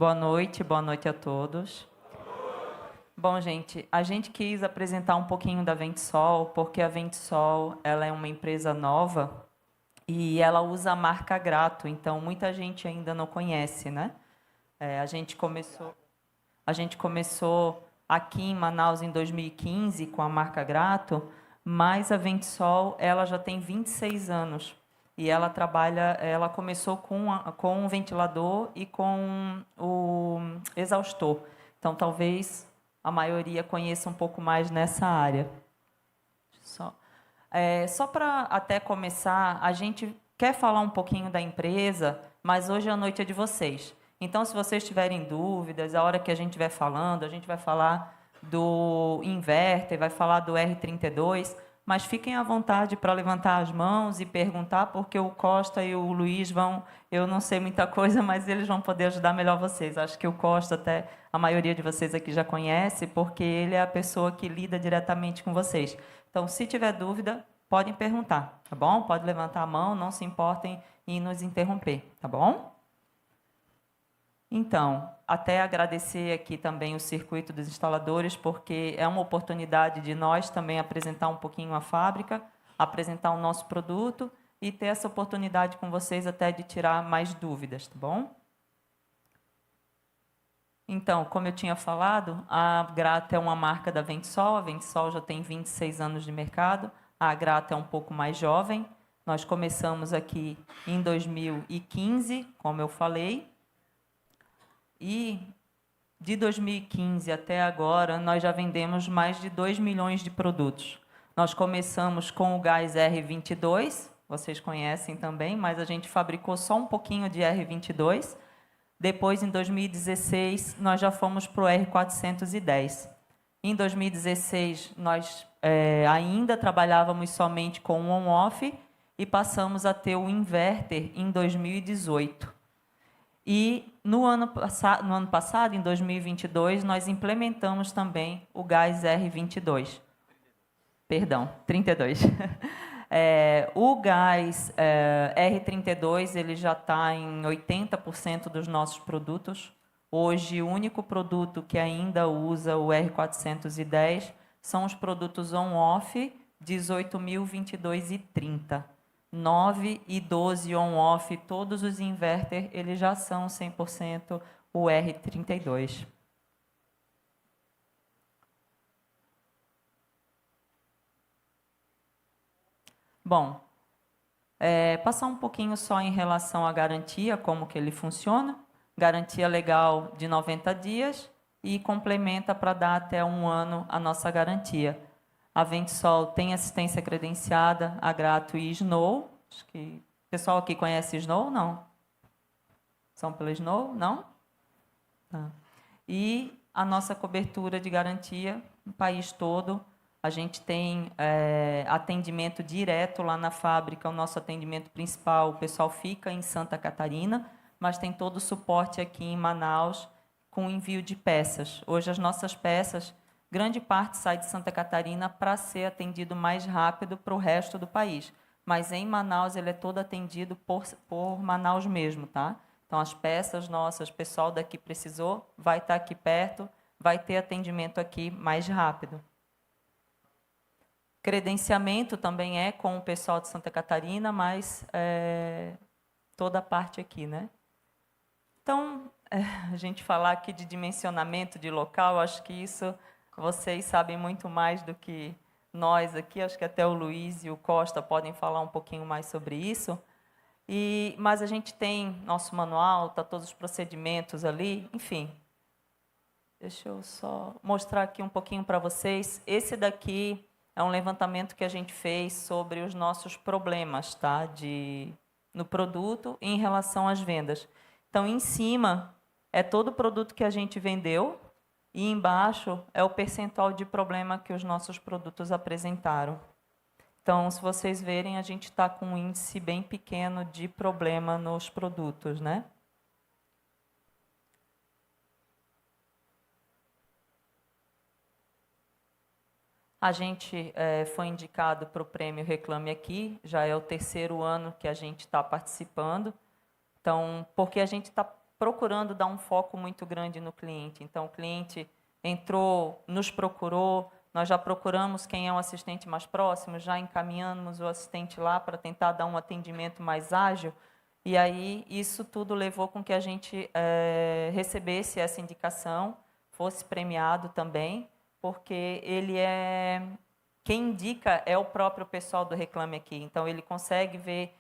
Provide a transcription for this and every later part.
Boa noite a todos. Bom, gente, a gente quis apresentar um pouquinho da Ventisol, porque a Ventisol, ela é uma empresa nova e ela usa a marca Grato, então muita gente ainda não conhece, né? A gente começou aqui em Manaus em 2015 com a marca Grato, mas a Ventisol, ela já tem 26 anos. E ela começou com o ventilador e com o exaustor. Então, talvez a maioria conheça um pouco mais nessa área. Só para até começar, a gente quer falar um pouquinho da empresa, mas hoje a noite é de vocês. Então, se vocês tiverem dúvidas, a hora que a gente estiver falando, a gente vai falar do inverter, vai falar do R32, mas fiquem à vontade para levantar as mãos e perguntar, porque o Costa e o Luiz vão, eu não sei muita coisa, mas eles vão poder ajudar melhor vocês. Acho que o Costa até a maioria de vocês aqui já conhece, porque ele é a pessoa que lida diretamente com vocês. Então, se tiver dúvida, podem perguntar, tá bom? Pode levantar a mão, não se importem em nos interromper, tá bom? Então, até agradecer aqui também o Circuito dos Instaladores, porque é uma oportunidade de nós também apresentar um pouquinho a fábrica, apresentar o nosso produto e ter essa oportunidade com vocês até de tirar mais dúvidas, tá bom? Então, como eu tinha falado, a Grata é uma marca da Ventisol, a Ventisol já tem 26 anos de mercado, a Grata é um pouco mais jovem, nós começamos aqui em 2015, como eu falei, e de 2015 até agora, nós já vendemos mais de 2 milhões de produtos. Nós começamos com o gás R22, vocês conhecem também, mas a gente fabricou só um pouquinho de R22. Depois, em 2016, nós já fomos para o R410. Em 2016, nós ainda trabalhávamos somente com o on-off e passamos a ter o inverter em 2018. E no ano passado, em 2022, nós implementamos também o gás R22. Perdão, 32. O gás R32 ele já está em 80% dos nossos produtos. Hoje, o único produto que ainda usa o R410 são os produtos on-off 18.000, 22 e 30. 9 e 12 on-off, todos os inverter, eles já são 100% o R32. Bom, passar um pouquinho só em relação à garantia, como que ele funciona. Garantia legal de 90 dias e complementa para dar até 1 ano a nossa garantia. A Ventisol tem assistência credenciada, a Grato e Snow. Acho que o pessoal aqui conhece Snow, não? São pela Snow, não? Tá. E a nossa cobertura de garantia no país todo. A gente tem atendimento direto lá na fábrica, o nosso atendimento principal, o pessoal fica em Santa Catarina, mas tem todo o suporte aqui em Manaus com envio de peças. Hoje as nossas peças, grande parte sai de Santa Catarina para ser atendido mais rápido para o resto do país. Mas em Manaus ele é todo atendido por Manaus mesmo, tá? Então as peças nossas, o pessoal daqui precisou, vai estar aqui perto, vai ter atendimento aqui mais rápido. Credenciamento também é com o pessoal de Santa Catarina, mas toda a parte aqui, né? Então, a gente falar aqui de dimensionamento de local, acho que isso vocês sabem muito mais do que nós aqui, acho que até o Luiz e o Costa podem falar um pouquinho mais sobre isso. Mas a gente tem nosso manual, tá todos os procedimentos ali, enfim. Deixa eu só mostrar aqui um pouquinho para vocês. Esse daqui é um levantamento que a gente fez sobre os nossos problemas, tá? No produto em relação às vendas. Então, em cima é todo o produto que a gente vendeu e embaixo é o percentual de problema que os nossos produtos apresentaram. Então, se vocês verem, a gente está com um índice bem pequeno de problema nos produtos, né? A gente foi indicado para o prêmio Reclame Aqui, já é o 3º ano que a gente está participando. Então, porque a gente está procurando dar um foco muito grande no cliente. Então, o cliente entrou, nos procurou, nós já procuramos quem é o assistente mais próximo, já encaminhamos o assistente lá para tentar dar um atendimento mais ágil. E aí, isso tudo levou com que a gente recebesse essa indicação, fosse premiado também, porque ele é... Quem indica é o próprio pessoal do Reclame Aqui. Então, ele consegue ver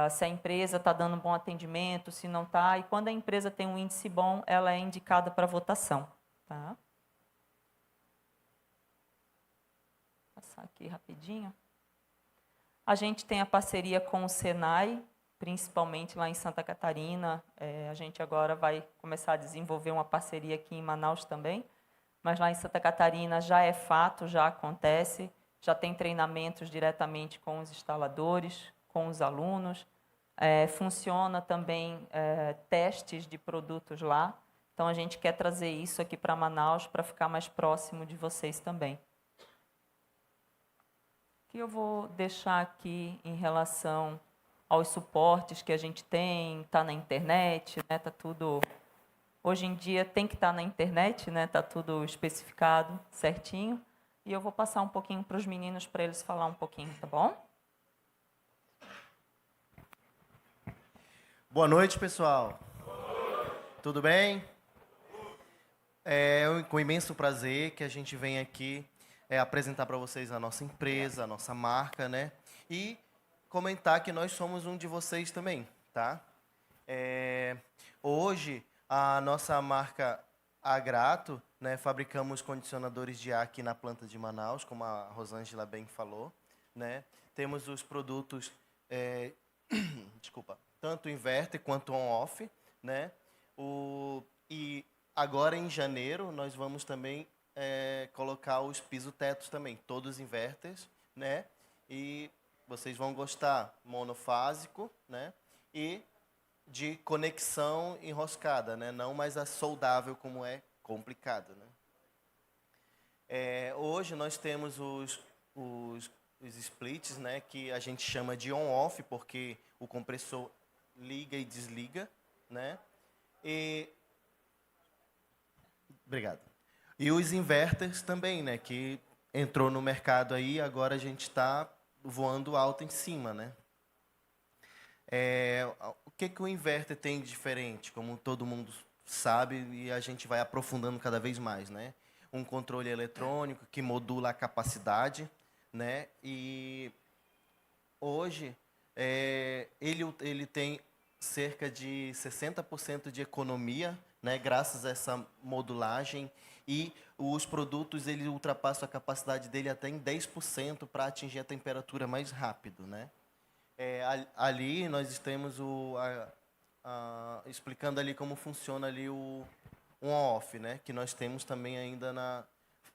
se a empresa está dando um bom atendimento, se não está. E quando a empresa tem um índice bom, ela é indicada para votação. Tá? Vou passar aqui rapidinho. A gente tem a parceria com o Senai, principalmente lá em Santa Catarina. A gente agora vai começar a desenvolver uma parceria aqui em Manaus também. Mas lá em Santa Catarina já é fato, já acontece. Já tem treinamentos diretamente com os instaladores, com os alunos. Funciona também testes de produtos lá. Então, a gente quer trazer isso aqui para Manaus para ficar mais próximo de vocês também. O que eu vou deixar aqui em relação aos suportes que a gente tem, está na internet, né? Tá tudo... Hoje em dia tem que estar na internet, né? Tá tudo especificado certinho. E eu vou passar um pouquinho para os meninos para eles falar um pouquinho, tá bom? Boa noite, pessoal. Tudo bem? É com imenso prazer que a gente vem aqui apresentar para vocês a nossa empresa, a nossa marca, né? E comentar que nós somos um de vocês também, tá? Hoje, a nossa marca Agrato, né? Fabricamos condicionadores de ar aqui na planta de Manaus, como a Rosângela bem falou, né? Temos os produtos, desculpa, tanto inverter quanto on-off, né? E agora em janeiro nós vamos também colocar os piso-tetos também, todos inverters, né? E vocês vão gostar monofásico, né? E de conexão enroscada, né? Não mais a soldável como é complicado, né? Hoje nós temos os splits, né? Que a gente chama de on-off porque o compressor liga e desliga, né? Obrigado. E os inverters também, né? Que entrou no mercado aí, agora a gente está voando alto em cima, né? O que o inverter tem de diferente? Como todo mundo sabe, e a gente vai aprofundando cada vez mais, né? Um controle eletrônico que modula a capacidade, né? E hoje ele tem cerca de 60% de economia, né, graças a essa modulagem, e os produtos ele ultrapassam a capacidade dele até em 10% para atingir a temperatura mais rápido, né? Ali nós temos explicando ali como funciona ali o on-off, né, que nós temos também ainda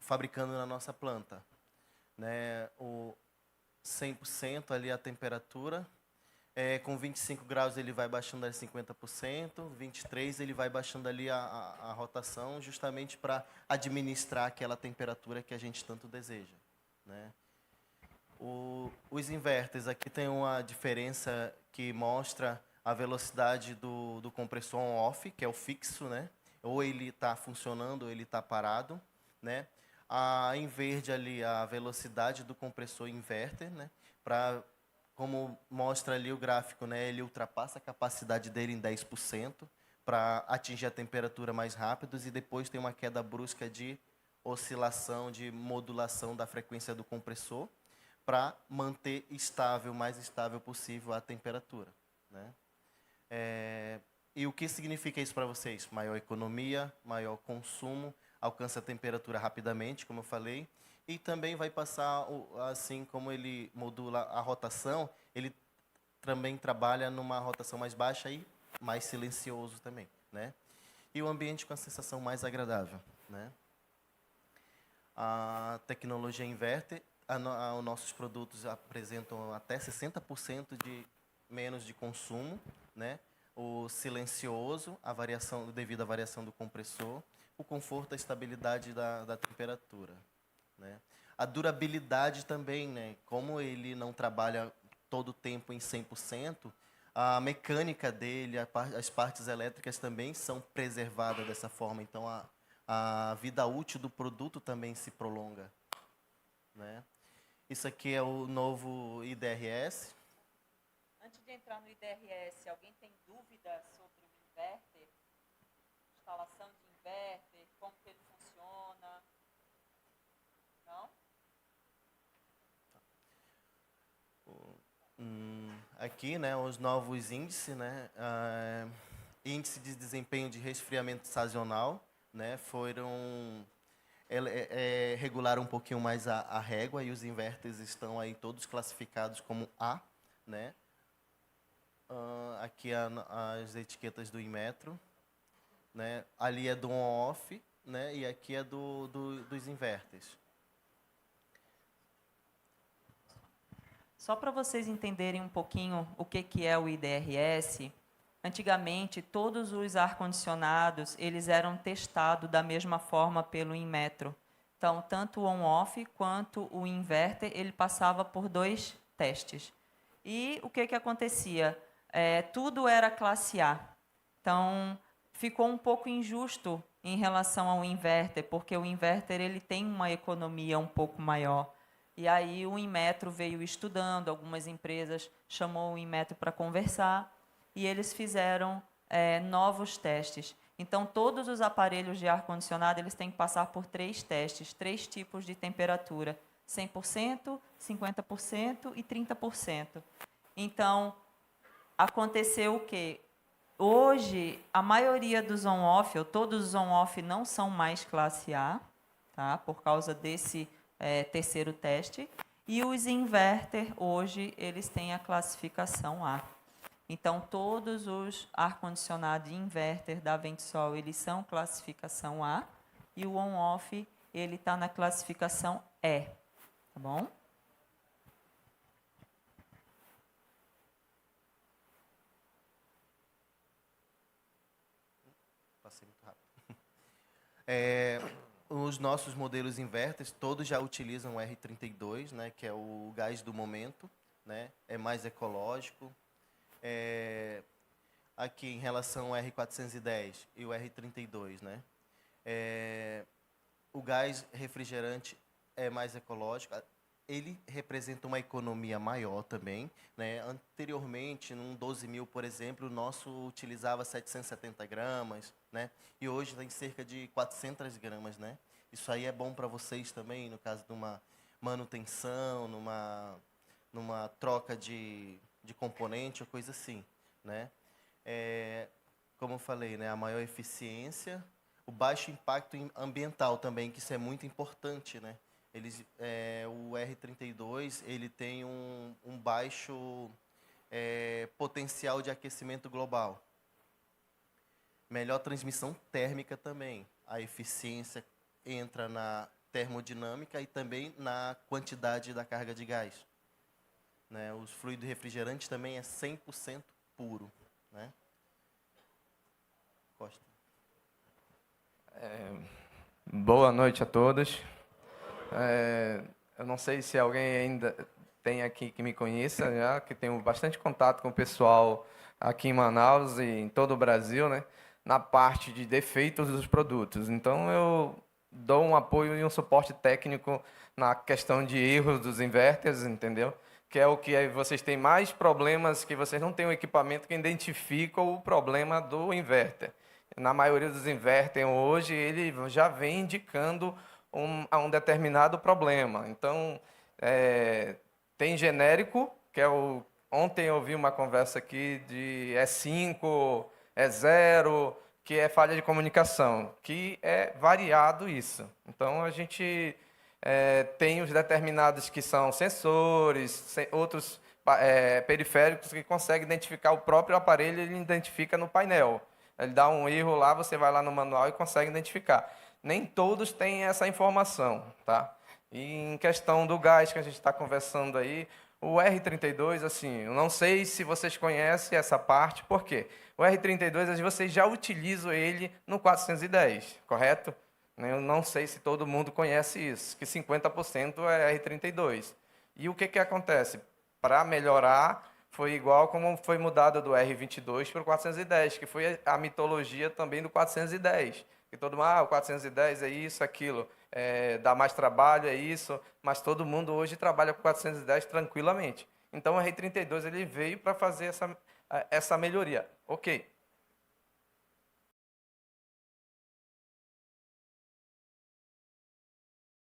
fabricando na nossa planta, né? O 100% ali a temperatura, com 25 graus ele vai baixando ali 50%, 23 ele vai baixando ali a rotação, justamente para administrar aquela temperatura que a gente tanto deseja, né? Os inverters aqui tem uma diferença que mostra a velocidade do compressor on-off, que é o fixo, né? Ou ele está funcionando ou ele está parado, né? Em verde ali a velocidade do compressor inverter, né? Como mostra ali o gráfico, né? Ele ultrapassa a capacidade dele em 10% para atingir a temperatura mais rápido e depois tem uma queda brusca de oscilação, de modulação da frequência do compressor para manter estável, o mais estável possível a temperatura, né? E o que significa isso para vocês? Maior economia, maior consumo, alcança a temperatura rapidamente, como eu falei, e também vai passar, assim como ele modula a rotação, ele também trabalha numa rotação mais baixa e mais silencioso também, né? E o ambiente com a sensação mais agradável, né? A tecnologia inverter, os nossos produtos apresentam até 60% de menos de consumo, né? O silencioso, devido à variação do compressor, o conforto, a estabilidade da temperatura, né? A durabilidade também, né? Como ele não trabalha todo o tempo em 100%, a mecânica dele, as partes elétricas também são preservadas dessa forma. Então, a vida útil do produto também se prolonga, né? Isso aqui é o novo IDRS. Antes de entrar no IDRS, alguém tem dúvida sobre o inverter? Instalação de inverter, como que ele funciona? Não? Aqui, né, os novos índices, né, índice de desempenho de resfriamento sazonal, né, regularam um pouquinho mais a régua e os inverters estão aí todos classificados como A, né? Aqui as etiquetas do Inmetro, né? Ali é do on-off, né? E aqui é dos inverters. Só para vocês entenderem um pouquinho o que é o IDRS, antigamente todos os ar-condicionados eles eram testados da mesma forma pelo Inmetro. Então, tanto o on-off quanto o inverter, ele passava por 2 testes. E o que acontecia? Tudo era classe A. Então, ficou um pouco injusto em relação ao inverter, porque o inverter ele tem uma economia um pouco maior. E aí o Inmetro veio estudando, algumas empresas chamou o Inmetro para conversar e eles fizeram novos testes. Então, todos os aparelhos de ar-condicionado eles têm que passar por 3 testes, 3 tipos de temperatura, 100%, 50% e 30%. Então, aconteceu o quê? Hoje, a maioria dos on-off, ou todos os on-off não são mais classe A, tá? Por causa desse terceiro teste, e os inverter hoje eles têm a classificação A. Então todos os ar-condicionado inverter da Ventsol eles são classificação A e o on-off ele está na classificação E, tá bom? Passei muito rápido. Os nossos modelos inverters, todos já utilizam o R32, né, que é o gás do momento, né, é mais ecológico. Aqui, em relação ao R410 e o R32, né, o gás refrigerante é mais ecológico. Ele representa uma economia maior também, né? Anteriormente, num 12.000, por exemplo, o nosso utilizava 770 gramas, né? E hoje tem cerca de 400 gramas, né? Isso aí é bom para vocês também, no caso de uma manutenção, numa troca de componente ou coisa assim, né? Como eu falei, né? A maior eficiência, o baixo impacto ambiental também, que isso é muito importante, né? O R32 ele tem um baixo potencial de aquecimento global. Melhor transmissão térmica também. A eficiência entra na termodinâmica e também na quantidade da carga de gás. Né? Os fluidos refrigerantes também é 100% puro. Né? Costa. Boa noite a todos. Eu não sei se alguém ainda tem aqui que me conheça, já que tenho bastante contato com o pessoal aqui em Manaus e em todo o Brasil, né, na parte de defeitos dos produtos. Então, eu dou um apoio e um suporte técnico na questão de erros dos inverters, entendeu? Que é o que vocês têm mais problemas, que vocês não têm um equipamento que identifica o problema do inverter. Na maioria dos inverters hoje, ele já vem indicando a um determinado problema. Então, tem genérico, que é o... Ontem eu ouvi uma conversa aqui de E5, E0, que é falha de comunicação, que é variado isso. Então, a gente tem os determinados que são sensores, outros periféricos que conseguem identificar o próprio aparelho, ele identifica no painel. Ele dá um erro lá, você vai lá no manual e consegue identificar. Nem todos têm essa informação, tá? E em questão do gás que a gente está conversando aí, o R32, assim, eu não sei se vocês conhecem essa parte, por quê? O R32, vocês já utilizam ele no 410, correto? Eu não sei se todo mundo conhece isso, que 50% é R32. E o que acontece? Para melhorar, foi igual como foi mudado do R22 para o 410, que foi a mitologia também do 410. Que todo mundo, o 410 é isso, aquilo, dá mais trabalho, é isso, mas todo mundo hoje trabalha com 410 tranquilamente. Então, o R32 ele veio para fazer essa melhoria. Ok,